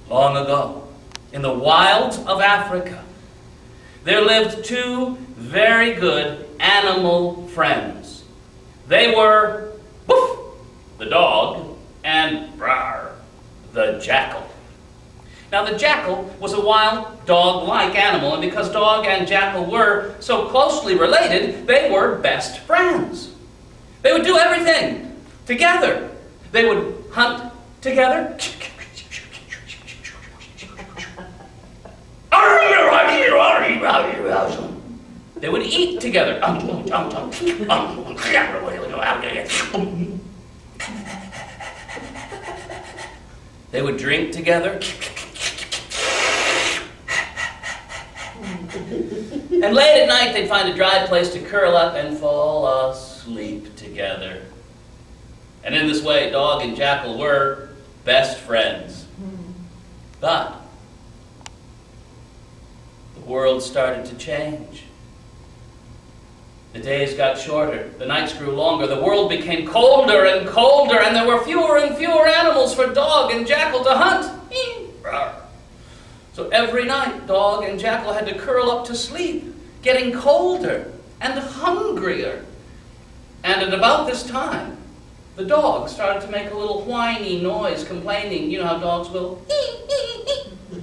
Long ago, in the wilds of Africa, there lived two very good animal friends. They were Woof, the dog, and Rawr, the jackal. Now the jackal was a wild dog-like animal, and because dog and jackal were so closely related, they were best friends. They would do everything together. They would hunt together. They would eat together. They would drink together. And late at night, they'd find a dry place to curl up and fall asleep together. And in this way, dog and jackal were best friends. But the world started to change. The days got shorter, the nights grew longer, the world became colder and colder, and there were fewer and fewer animals for dog and jackal to hunt. So every night, dog and jackal had to curl up to sleep, getting colder and hungrier. And at about this time, the dog started to make a little whiny noise, complaining. You know how dogs will?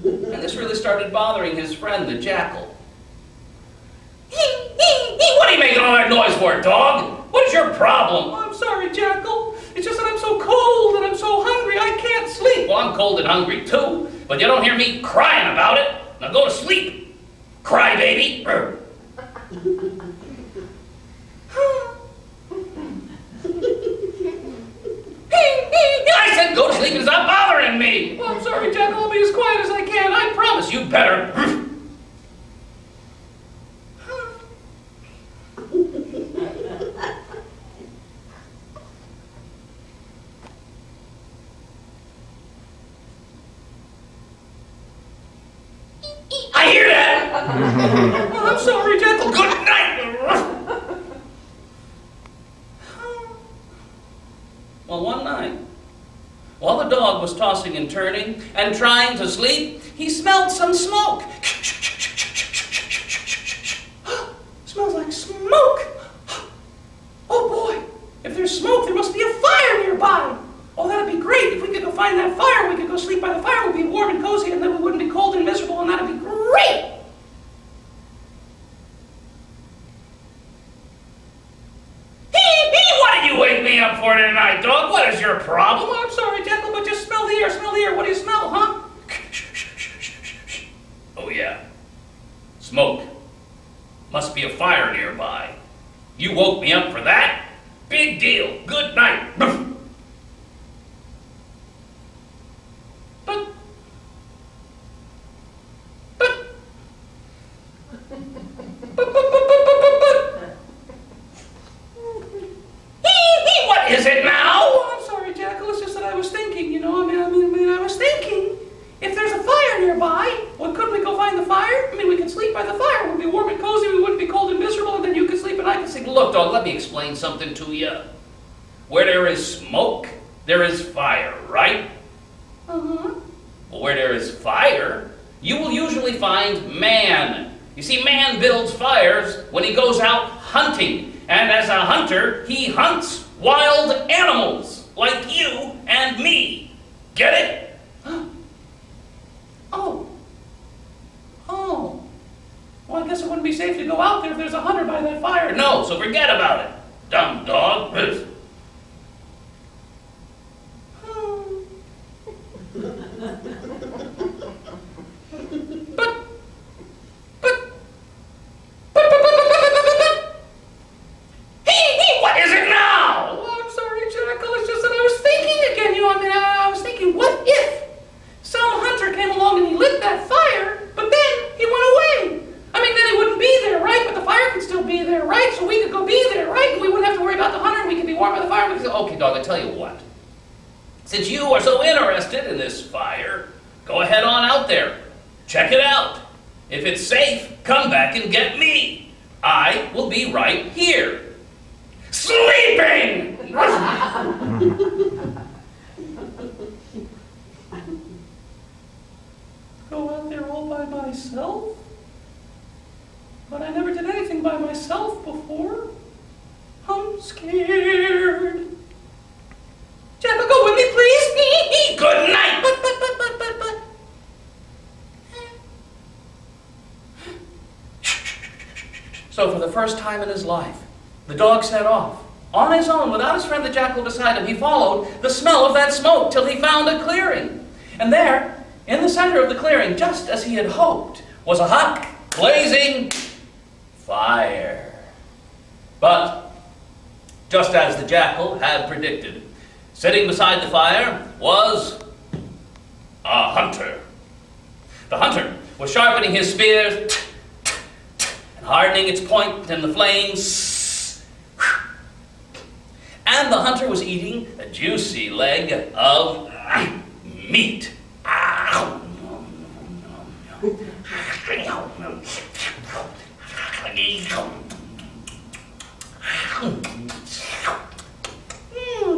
And this really started bothering his friend, the jackal. What are you making all that noise for, dog? What is your problem? Oh, I'm sorry, jackal. It's just that I'm so cold and I'm so hungry I can't sleep. Well, I'm cold and hungry too, but you don't hear me crying about it. Now go to sleep, cry baby. I said go to sleep and stop bothering me. Well, I'm sorry, jackal. I'll be as quiet as I can. I promise. You better. I hear that! Well, I'm sorry, jackal. Good night! Well, one night, while the dog was tossing and turning and trying to sleep, he smelled some smoke. Smells like smoke! Oh boy, if there's smoke, there must be a fire nearby. Oh, that'd be great. If we could go find that fire, we could go sleep by the fire, we'd be warm and cozy, and then we wouldn't be cold and miserable, and that'd be great! What did you wake me up for tonight, dog? What is your problem? Oh, I'm sorry, jackal, but just smell the air, smell the air. What do you smell, huh? Oh, yeah. Smoke. Must be a fire nearby. You woke me up for that? Big deal. Good night. What is it now? Oh, I'm sorry, jackal. It's just that I was thinking, you know. I was thinking, if there's a fire nearby, well, couldn't we go find the fire? I mean, we could sleep by the fire. We'd be warm and cozy. We wouldn't be cold and miserable, and then you could sleep and I could sleep. Look, dog, let me explain something to you. Where there is smoke, there is fire, right? Uh-huh. Well, where there is fire, you will usually find man. You see, man builds fires when he goes out hunting. And as a hunter, he hunts wild animals like you and me. Get it? Oh. Well, I guess it wouldn't be safe to go out there if there's a hunter by that fire. No, so forget about it. Dumb dog. What is it now? Oh, I'm sorry, jackal. It's just that I was thinking again. I was thinking, what if some hunter came along and he lit that fire, but then he went away? Then he wouldn't be there, right? But the fire could still be there, right? So we could go be there, right? And we wouldn't have to worry about the hunter, and we could be warm by the fire. We could say, okay, dog, I tell you what. Since you are so interested in this fire, go ahead on out there. Check it out. If it's safe, come back and get me. I will be right here. Sleeping! myself? But I never did anything by myself before. I'm scared. Jackal, go with me, please. Good night. But. So for the first time in his life, the dog set off. On his own, without his friend the jackal beside him, he followed the smell of that smoke till he found a clearing. And there, in the center of the clearing, just as he had hoped, was a hot, blazing fire. But, just as the jackal had predicted, sitting beside the fire was a hunter. The hunter was sharpening his spear and hardening its point in the flames. And the hunter was eating a juicy leg of meat.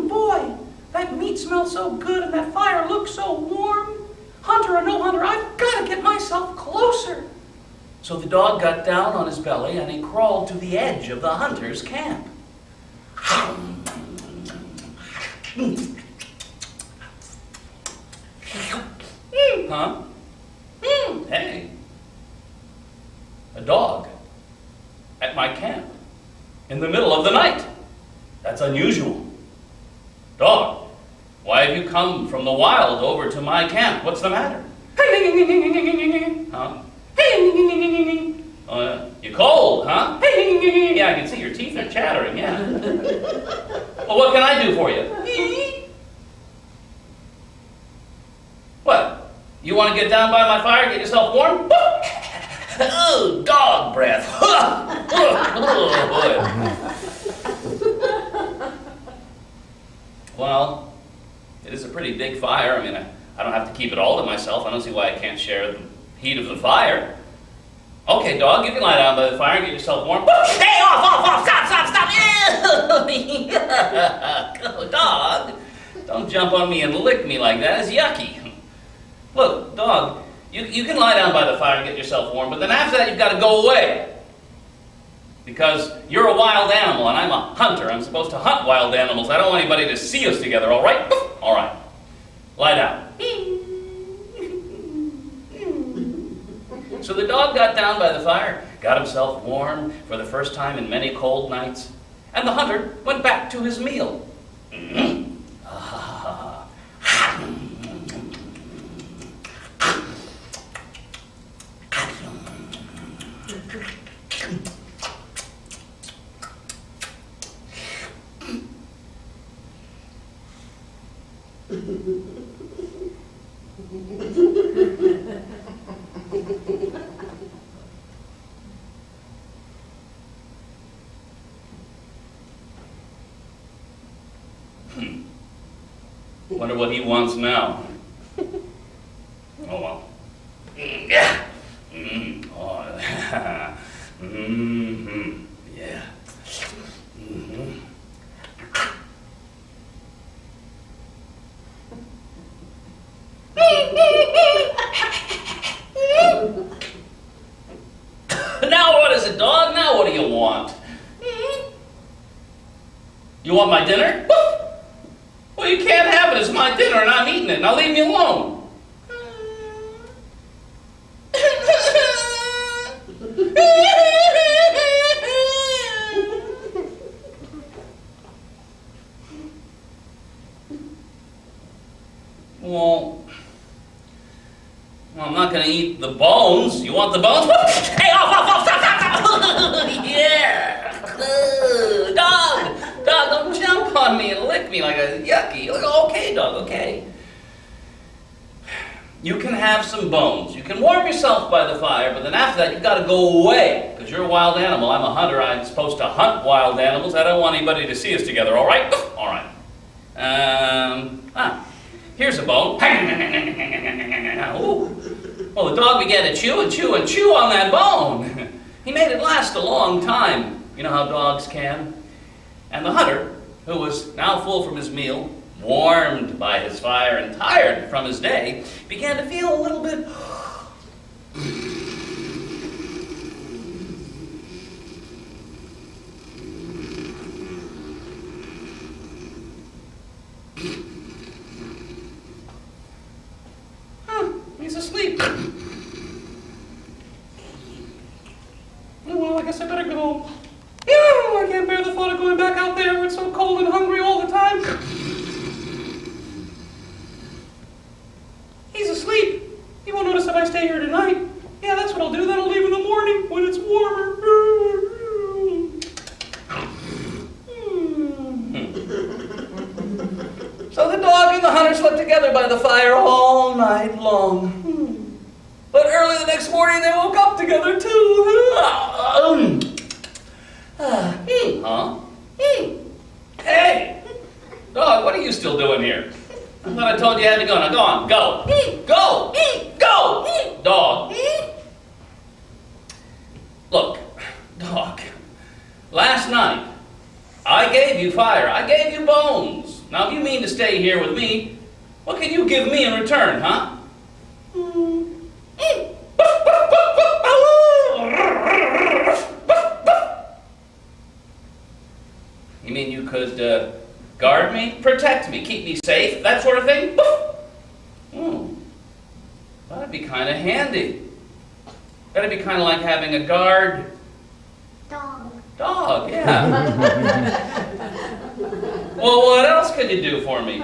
Boy, that meat smells so good and that fire looks so warm. Hunter or no hunter, I've got to get myself closer. So the dog got down on his belly and he crawled to the edge of the hunter's camp. Huh? Hey. A dog at my camp in the middle of the night. That's unusual. Dog, why have you come from the wild over to my camp? What's the matter? Huh? You're cold, huh? Yeah, I can see your teeth are chattering, yeah. Well, what can I do for you? What? You want to get down by my fire, get yourself warm? Oh, dog breath. Oh, boy. Well, it is a pretty big fire. I mean, I don't have to keep it all to myself. I don't see why I can't share the heat of the fire. Okay, dog, you can lie down by the fire and get yourself warm. Hey, off, stop. Oh, dog, don't jump on me and lick me like that. It's yucky. Look, dog, you can lie down by the fire and get yourself warm, but then after that you've got to go away. Because you're a wild animal and I'm a hunter. I'm supposed to hunt wild animals. I don't want anybody to see us together, all right? All right. Lie down. So the dog got down by the fire, got himself warm for the first time in many cold nights, and the hunter went back to his meal. Wonder what he wants now. Oh well. Yeah. Oh. Yeah. Now what is it, dog? Now what do you want? You want my dinner? Well, you can't have it. It's my dinner and I'm eating it. Now leave me alone. Well, I'm not going to eat the bones. You want the bones? Hey, off, stop. Yeah. Dog, don't jump on me and lick me like a yucky. Okay, dog, okay. You can have some bones. You can warm yourself by the fire, but then after that, you've got to go away. Because you're a wild animal. I'm a hunter. I'm supposed to hunt wild animals. I don't want anybody to see us together, all right? All right. Here's a bone. Ooh. Well, the dog began to chew on that bone. He made it last a long time. You know how dogs can. And the hunter, who was now full from his meal, warmed by his fire and tired from his day, began to feel a little bit So the dog and the hunter slept together by the fire all night long. But early the next morning they woke up together too. Hey, dog, what are you still doing here? I thought I told you you had to go. Now go on, go. Go, go, dog. Look, dog, last night I gave you fire, I gave you bones. Now if you mean to stay here with me, what can you give me in return, huh? You mean you could guard me, protect me, keep me safe, that sort of thing? That'd be kind of handy. That'd be kind of like having a guard. Dog, yeah. Well, what else could you do for me?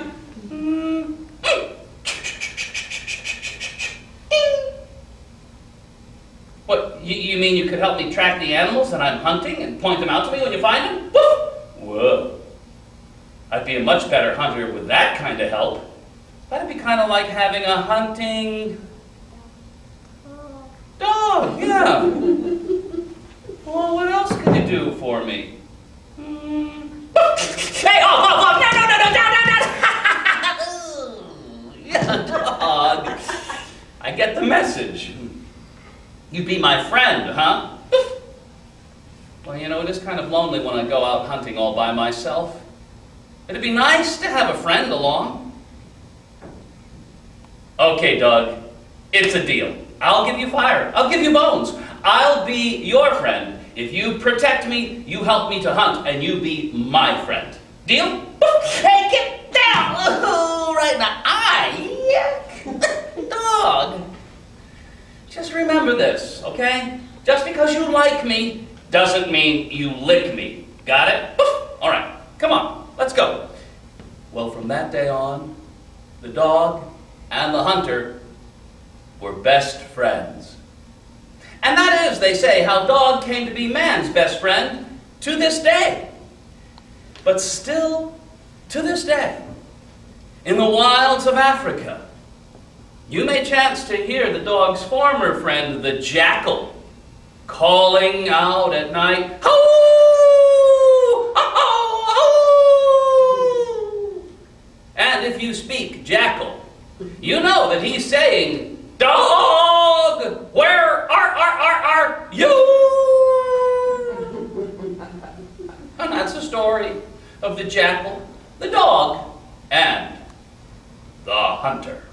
What, you mean you could help me track the animals that I'm hunting and point them out to me when you find them? Whoa. I'd be a much better hunter with that kind of help. That'd be kind of like having a hunting dog, yeah. Well, what else can you do for me? Hey, oh, no. Yeah, dog. I get the message. You be my friend, huh? Well, you know, it is kind of lonely when I go out hunting all by myself. It'd be nice to have a friend along. Okay, dog, it's a deal. I'll give you fire. I'll give you bones. I'll be your friend. If you protect me, you help me to hunt, and you be my friend. Deal? Hey, get down! Oh, right now. Dog. Just remember this, okay? Just because you like me doesn't mean you lick me. Got it? All right, come on, let's go. Well, from that day on, the dog and the hunter were best friends. And that is, they say, how dog came to be man's best friend to this day. But still, to this day, in the wilds of Africa, you may chance to hear the dog's former friend, the jackal, calling out at night, "Ho! Ho! Ho!" And if you speak jackal, you know that he's saying, "Dog, where are you?" And that's the story of the jackal, the dog, and the hunter.